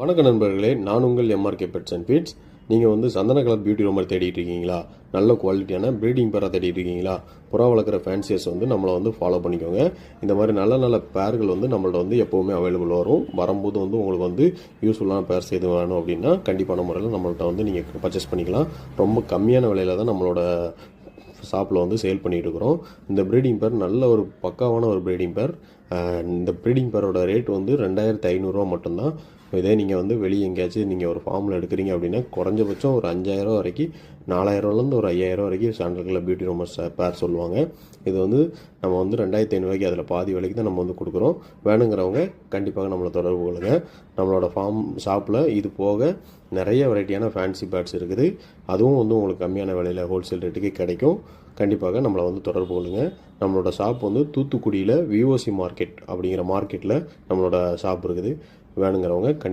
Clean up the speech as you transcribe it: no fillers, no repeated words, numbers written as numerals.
வணக்க நண்பர்களே, நான் உங்கள் எம்ஆர்கே பெட்ஸ் அண்ட் ஃபீட்ஸ். நீங்கள் வந்து சந்தன கலர் பியூட்டி ரூமர் தேடிட்டு இருக்கீங்களா? நல்ல குவாலிட்டியான ப்ரீடிங் பேராக தேடிட்டு இருக்கீங்களா? புறா வளர்க்குற ஃபேன்சியர்ஸ் வந்து நம்மளை வந்து ஃபாலோ பண்ணிக்கோங்க. இந்த மாதிரி நல்ல நல்ல பேர்கள் வந்து நம்மள்ட்ட வந்து எப்போவுமே அவைலபிள் வரும். வரும்போது வந்து உங்களுக்கு வந்து யூஸ்ஃபுல்லான பேர்ஸ் எது வேணும் அப்படின்னா கண்டிப்பான முறையில் நம்மள்ட்ட வந்து நீங்கள் பர்ச்சேஸ் பண்ணிக்கலாம். ரொம்ப கம்மியான விலையில் தான் நம்மளோட ஷாப்பில் வந்து சேல் பண்ணிகிட்டு இருக்கிறோம். இந்த ப்ரீடிங் பேர் நல்ல ஒரு பக்காவான ஒரு ப்ரீடிங் பேர். இந்த ப்ரீடிங் பேரோட ரேட் வந்து 2500 மட்டும்தான். இதே நீங்கள் வந்து வெளியே எங்கேயாச்சும் நீங்கள் ஒரு ஃபார்மில் எடுக்கிறீங்க அப்படின்னா குறைஞ்சபட்சம் ஒரு 5000 வரைக்கும், 4000லேருந்து ஒரு 5000 வரைக்கும் சாண்டல் கலர் பியூட்டி ரூமர்ஸ் பேர் சொல்லுவாங்க. இது வந்து நம்ம வந்து 2500 அதில் பாதி விலைக்கு தான் நம்ம வந்து கொடுக்குறோம். வேணுங்கிறவங்க கண்டிப்பாக நம்மளை தொடர்பு கொள்ளுங்க. நம்மளோட ஃபார்ம் ஷாப்பில் இது போக நிறைய வெரைட்டியான ஃபேன்சி பேர்ட்ஸ் இருக்குது. அதுவும் வந்து உங்களுக்கு கம்மியான விலையில் ஹோல்சேல் ரேட்டுக்கு கிடைக்கும். கண்டிப்பாக நம்மளை வந்து தொடர்பு கொள்ளுங்கள். நம்மளோட ஷாப் வந்து தூத்துக்குடியில் விஓசி மார்க்கெட் அப்படிங்கிற மார்க்கெட்டில் நம்மளோட ஷாப் இருக்குது. வேணுங்கிறவங்க